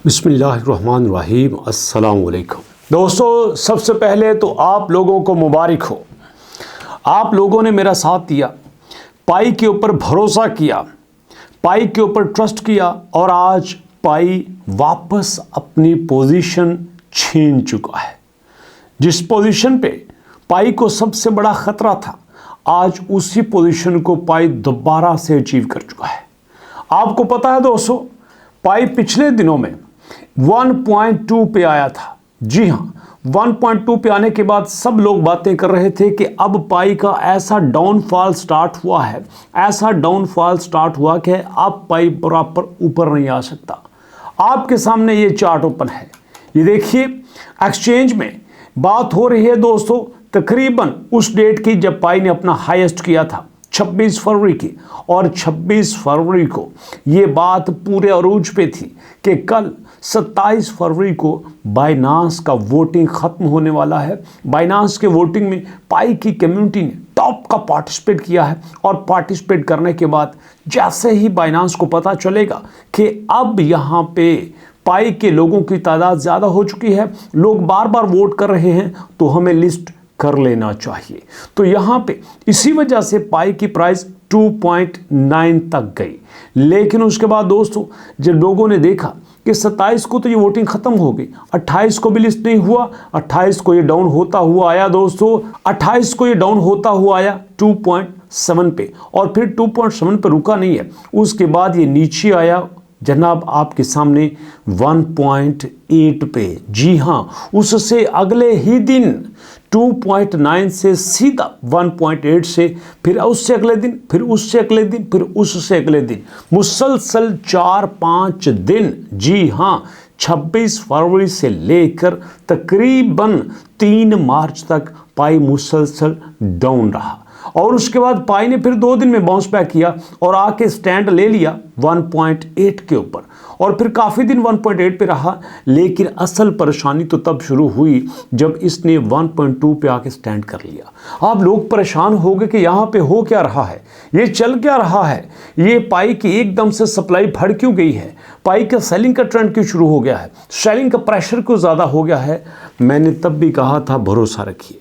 बिस्मिल्लाहिर्रहमानिर्रहीम। अस्सलाम वालेकुम दोस्तों, सबसे पहले तो आप लोगों को मुबारक हो। आप लोगों ने मेरा साथ दिया, पाई के ऊपर भरोसा किया, पाई के ऊपर ट्रस्ट किया और आज पाई वापस अपनी पोजीशन छीन चुका है। जिस पोजीशन पे पाई को सबसे बड़ा खतरा था, आज उसी पोजीशन को पाई दोबारा से अचीव कर चुका है। आपको पता है दोस्तों, पाई पिछले दिनों में 1.2 पे आया था। जी हाँ, 1.2 पे आने के बाद सब लोग बातें कर रहे थे कि अब पाई का ऐसा डाउनफॉल स्टार्ट हुआ है, ऐसा डाउनफॉल स्टार्ट हुआ कि अब पाई बराबर ऊपर नहीं आ सकता। आपके सामने ये चार्ट ओपन है, ये देखिए। एक्सचेंज में बात हो रही है दोस्तों तकरीबन उस डेट की जब पाई ने अपना हाईएस्ट किया था, 26 फरवरी की। और 26 फरवरी को ये बात पूरे अरूज पे थी कि कल 27 फरवरी को बाइनांस का वोटिंग खत्म होने वाला है। बाइनांस के वोटिंग में पाई की कम्युनिटी ने टॉप का पार्टिसिपेट किया है और पार्टिसिपेट करने के बाद जैसे ही बाइनांस को पता चलेगा कि अब यहाँ पे पाई के लोगों की तादाद ज़्यादा हो चुकी है, लोग बार बार वोट कर रहे हैं, तो हमें लिस्ट कर लेना चाहिए। तो यहाँ पे इसी वजह से पाई की प्राइस 2.9 तक गई। लेकिन उसके बाद दोस्तों जब लोगों ने देखा कि 27 को तो ये वोटिंग खत्म हो गई, 28 को भी लिस्ट नहीं हुआ, 28 को ये डाउन होता हुआ आया दोस्तों, 28 को ये डाउन होता हुआ आया 2.7 पे और फिर 2.7 पे रुका नहीं है। उसके बाद ये नीचे आया जनाब आपके सामने 1.8 पे। जी हाँ, उससे अगले ही दिन 2.9 से सीधा 1.8 से, फिर उससे अगले दिन, फिर उससे अगले दिन, फिर उससे अगले दिन, मुसलसल 4-5 दिन। जी हाँ, 26 फरवरी से लेकर तकरीबन 3 मार्च तक पाई मुसलसल डाउन रहा। और उसके बाद पाई ने फिर 2 दिन में बाउंस बैक किया और आके स्टैंड ले लिया 1.8 के ऊपर और फिर काफ़ी दिन 1.8 पे रहा। लेकिन असल परेशानी तो तब शुरू हुई जब इसने 1.2 पे आके स्टैंड कर लिया। अब लोग परेशान हो गए कि यहाँ पे हो क्या रहा है, ये चल क्या रहा है, ये पाई की एकदम से सप्लाई बढ़ क्यों गई है, पाई का सेलिंग का ट्रेंड क्यों शुरू हो गया है, सेलिंग का प्रेशर क्यों ज़्यादा हो गया है। मैंने तब भी कहा था भरोसा रखिए।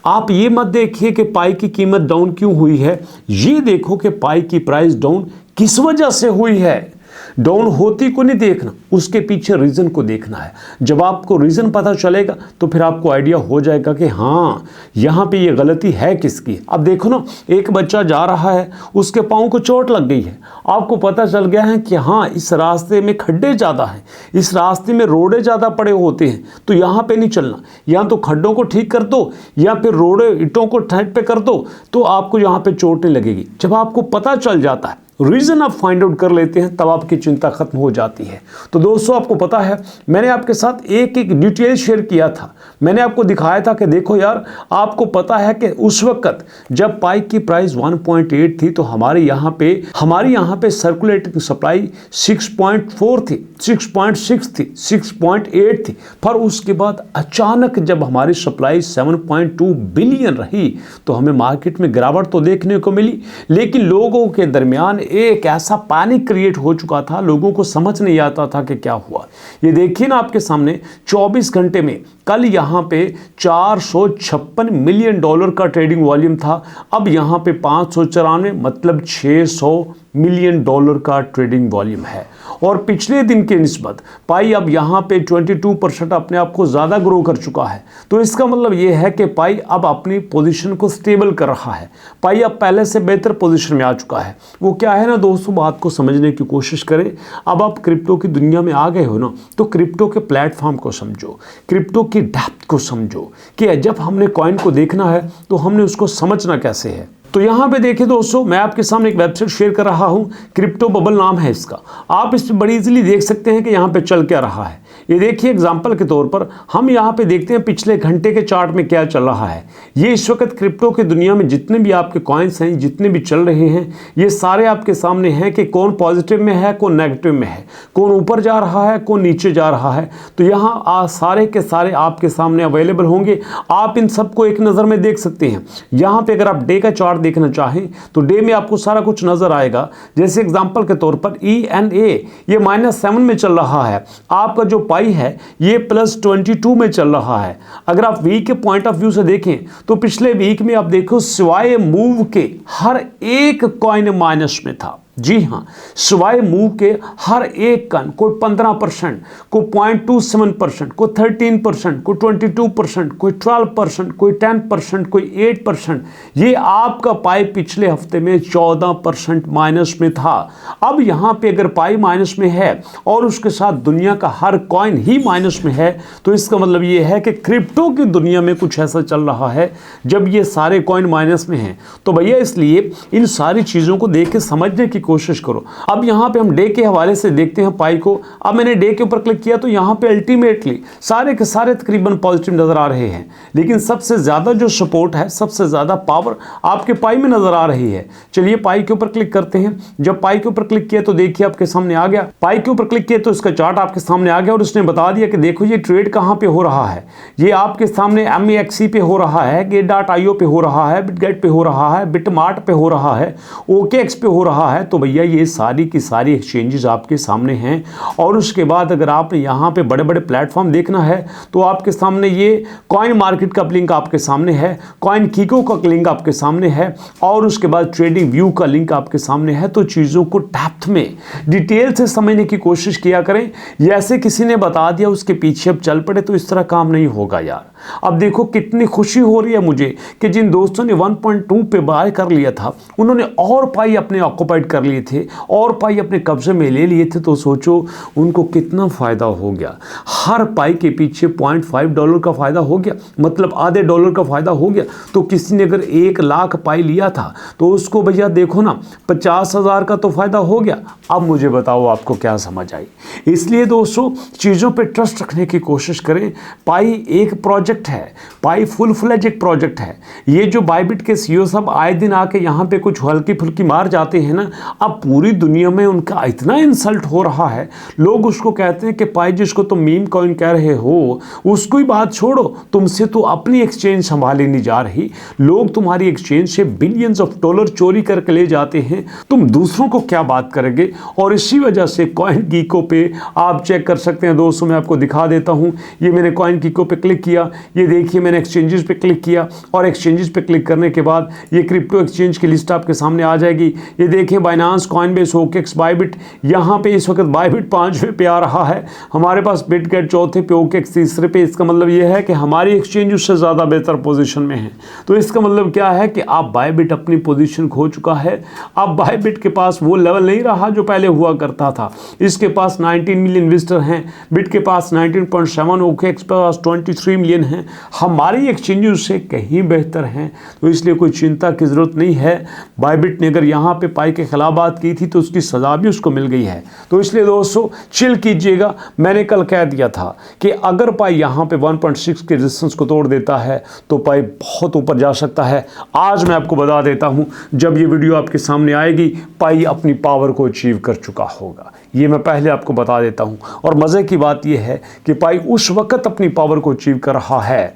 आप ये मत देखिए कि पाई की कीमत डाउन क्यों हुई है, ये देखो कि पाई की प्राइस डाउन किस वजह से हुई है। डाउन होती को नहीं देखना, उसके पीछे रीज़न को देखना है। जब आपको रीज़न पता चलेगा तो फिर आपको आइडिया हो जाएगा कि हाँ यहाँ पे ये गलती है किसकी। अब देखो ना, एक बच्चा जा रहा है, उसके पाँव को चोट लग गई है, आपको पता चल गया है कि हाँ इस रास्ते में खड्डे ज़्यादा हैं, इस रास्ते में रोड़े ज़्यादा पड़े होते हैं, तो यहाँ पे नहीं चलना, या तो खड्डों को ठीक कर दो या फिर रोड़े ईंटों को साइड पे कर दो, तो आपको यहाँ पे चोट नहीं लगेगी। जब आपको पता चल जाता है, रीज़न आप फाइंड आउट कर लेते हैं, तब आपकी चिंता खत्म हो जाती है। तो दोस्तों आपको पता है मैंने आपके साथ एक एक डिटेल शेयर किया था। मैंने आपको दिखाया था कि देखो यार, आपको पता है कि उस वक्त जब पाई की प्राइस 1.8 थी तो हमारे यहाँ पे सर्कुलेटिंग सप्लाई 6.4 थी, 6.6 थी, 6.8 थी। पर उसके बाद अचानक जब हमारी सप्लाई 7.2 बिलियन रही तो हमें मार्केट में गिरावट तो देखने को मिली, लेकिन लोगों के दरमियान एक ऐसा पैनिक क्रिएट हो चुका था, लोगों को समझ नहीं आता था कि क्या हुआ। ये देखिए ना आपके सामने 24 घंटे में कल यहाँ पे 456 मिलियन डॉलर का ट्रेडिंग वॉल्यूम था, अब यहाँ पे 594 मतलब 600 मिलियन डॉलर का ट्रेडिंग वॉल्यूम है। और पिछले दिन के निस्बत पाई अब यहाँ पे 22% अपने आप को ज़्यादा ग्रो कर चुका है। तो इसका मतलब ये है कि पाई अब अपनी पोजीशन को स्टेबल कर रहा है, पाई अब पहले से बेहतर पोजीशन में आ चुका है। वो क्या है ना दोस्तों, बात को समझने की कोशिश करें। अब आप क्रिप्टो की दुनिया में आ गए हो ना, तो क्रिप्टो के प्लेटफॉर्म को समझो, क्रिप्टो की डेप्थ को समझो कि जब हमने कॉइन को देखना है तो हमने उसको समझना कैसे है। तो यहाँ पे देखिए दोस्तों, मैं आपके सामने एक वेबसाइट शेयर कर रहा हूँ, क्रिप्टो बबल नाम है इसका। आप इस पर बड़ी इजीली देख सकते हैं कि यहाँ पे चल क्या रहा है। ये देखिए एग्जांपल के तौर पर हम यहाँ पे देखते हैं पिछले घंटे के चार्ट में क्या चल रहा है। ये इस वक्त क्रिप्टो की दुनिया में जितने भी आपके कॉइन्स हैं, जितने भी चल रहे हैं, ये सारे आपके सामने हैं कि कौन पॉजिटिव में है, कौन नेगेटिव में है, कौन ऊपर जा रहा है, कौन नीचे जा रहा है। तो यहाँ सारे के सारे आपके सामने अवेलेबल होंगे, आप इन सबको एक नज़र में देख सकते हैं। यहाँ पे अगर आप डे का चार्ट चार्ट देखना चाहें तो डे में आपको सारा कुछ नजर आएगा। जैसे एग्जांपल के तौर पर ENA ये -7 में चल रहा है, आपका जो पाई है ये +22 में चल रहा है। अगर आप वीक के पॉइंट ऑफ व्यू से देखें तो पिछले वीक में आप देखो सिवाय मूव के हर एक कॉइन माइनस में था। जी हाँ, सिवाय मूव के हर एक कॉइन, कोई 15%, कोई 0.27%, कोई 13%, कोई 22%, कोई 12%, कोई 10%, कोई 8%, ये आपका पाई पिछले हफ्ते में 14% माइनस में था। अब यहाँ पे अगर पाई माइनस में है और उसके साथ दुनिया का हर कॉइन ही माइनस में है तो इसका मतलब ये है कि क्रिप्टो की दुनिया में कुछ ऐसा चल रहा है जब ये सारे कॉइन माइनस में हैं। तो भैया इसलिए इन सारी चीज़ों को देख के समझने की कोशिश करो। अब यहाँ पे हम डे के हवाले से देखते हैं पाई को। अब मैंने डे के ऊपर क्लिक किया तो यहाँ पे अल्टीमेटली सारे के सारे तकरीबन पॉजिटिव नजर आ रहे हैं, लेकिन सबसे ज्यादा जो सपोर्ट है, सबसे ज्यादा पावर आपके पाई में नजर आ रही है। चलिए पाई के ऊपर क्लिक करते हैं। जब पाई के ऊपर क्लिक किया तो देखिए आपके सामने आ गया। पाई के ऊपर क्लिक किया तो इसका चार्ट आपके सामने आ गया और उसने बता दिया कि देखो ये ट्रेड कहाँ पे हो रहा है। ये आपके सामने MEXC पे हो रहा है, Gate.io पे हो रहा है, Bitget पे हो रहा है, Bitmart पे हो रहा है, OKX पे हो रहा है। तो भैया ये सारी की सारी एक्सचेंजेस आपके सामने हैं। और उसके बाद अगर आपने यहाँ पे बड़े बड़े प्लेटफॉर्म देखना है तो आपके सामने ये कॉइन मार्केट का लिंक आपके सामने है, कॉइन कीको का लिंक आपके सामने है और उसके बाद ट्रेडिंग व्यू का लिंक आपके सामने है। तो चीज़ों को डेप्थ में डिटेल से समझने की कोशिश किया करें। ये ऐसे किसी ने बता दिया उसके पीछे अब चल पड़े तो इस तरह काम नहीं होगा यार। अब देखो कितनी खुशी हो रही है मुझे कि जिन दोस्तों ने 1.2 पे बाय कर लिया था उन्होंने और पाई अपने ऑक्युपाइड कर लिए थे और पाई अपने कब्जे में ले लिए थे। तो सोचो उनको कितना फ़ायदा हो गया। हर पाई के पीछे $0.5 का फ़ायदा हो गया, मतलब आधे डॉलर का फ़ायदा हो गया। तो किसी ने अगर 1 लाख पाई लिया था तो उसको भैया देखो ना 50,000 का तो फ़ायदा हो गया। अब मुझे बताओ आपको क्या समझ आई। इसलिए दोस्तों चीज़ों पे ट्रस्ट रखने की कोशिश करें। पाई एक प्रोजेक्ट है, पाई फुल फ्लेज एक प्रोजेक्ट है। ये जो बाइबिट के CEO सब आए दिन आके यहाँ पे कुछ हल्की फुल्की मार जाते हैं ना, अब पूरी दुनिया में उनका इतना इंसल्ट हो रहा है। लोग उसको कहते हैं कि पाई जिसको तुम मीम कॉइन कह रहे हो उसको ही बात छोड़ो, तुमसे तो अपनी एक्सचेंज संभाली नहीं जा रही। लोग तुम्हारी एक्सचेंज से बिलियंस ऑफ डॉलर चोरी करके ले जाते हैं, तुम दूसरों को क्या बात करेंगे। और इसी वजह से कॉइन गीको पे आप चेक कर सकते हैं दोस्तों, मैं आपको दिखा देता हूँ। ये मैंने कॉइन गीको पे क्लिक किया, ये देखिए मैंने एक्सचेंजेस पे क्लिक किया और एक्सचेंजेस पे क्लिक करने के बाद ये क्रिप्टो एक्सचेंज की लिस्ट आपके सामने आ जाएगी। ये देखिए बाइनांस, कॉइनबेस, OKX, बाइबिट। यहाँ पे इस वक्त बाइबिट 5वें पे आ रहा है, हमारे पास बिटगेट 4थे पे, OKX 3रे पे। इसका मतलब ये है कि हमारी एक्सचेंज उससे ज़्यादा बेहतर पोजीशन में है। तो इसका मतलब क्या है कि आप बाइबिट अपनी पोजीशन खो चुका है। अब बाइबिट के पास वो लेवल नहीं रहा जो पहले हुआ करता था। इसके पास 19 मिलियन इन्वेस्टर हैं, बिट के पास 19.7, OKX के पास 23 मिलियन हैं। हमारी एक्सचेंज उससे कहीं बेहतर हैं। तो इसलिए कोई चिंता की ज़रूरत नहीं है। बाइबिट ने अगर यहाँ पे पाई के खिलाफ बात की थी तो उसकी सज़ा भी उसको मिल गई है। तो इसलिए दोस्तों चिल कीजिएगा। मैंने कल कह दिया था कि अगर पाई यहाँ पे 1.6 के रेजिस्टेंस को तोड़ देता है तो पाई बहुत ऊपर जा सकता है। आज मैं आपको बता देता हूँ जब ये वीडियो आपके सामने आएगी पाई अपनी पावर को अचीव कर चुका होगा। ये मैं पहले आपको बता देता हूँ। और मज़े की बात यह है कि पाई उस वक्त अपनी पावर को अचीव कर रहा है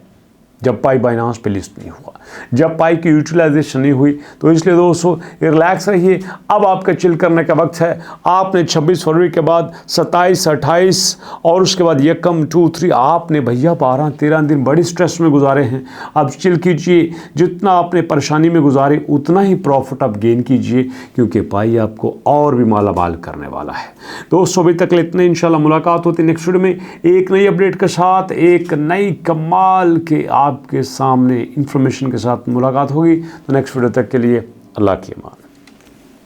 जब पाई बाइनांस पे लिस्ट नहीं हुआ, जब पाई की यूटिलाइजेशन नहीं हुई। तो इसलिए दोस्तों रिलैक्स रहिए। अब आपका चिल करने का वक्त है। आपने 26 फरवरी के बाद 27, 28 और उसके बाद 1, 2, 3 आपने भैया 12-13 दिन बड़ी स्ट्रेस में गुजारे हैं। अब चिल कीजिए, जितना आपने परेशानी में गुजारे उतना ही प्रॉफिट आप गेन कीजिए, क्योंकि पाई आपको और भी माला माल करने वाला है। दोस्तों अभी तक इतने, इंशाल्लाह मुलाकात होती है नेक्स्ट वीडियो में एक नई अपडेट के साथ, एक नई कमाल के आपके सामने इंफॉर्मेशन के साथ मुलाकात होगी। तो नेक्स्ट वीडियो तक के लिए अल्लाह की अमान।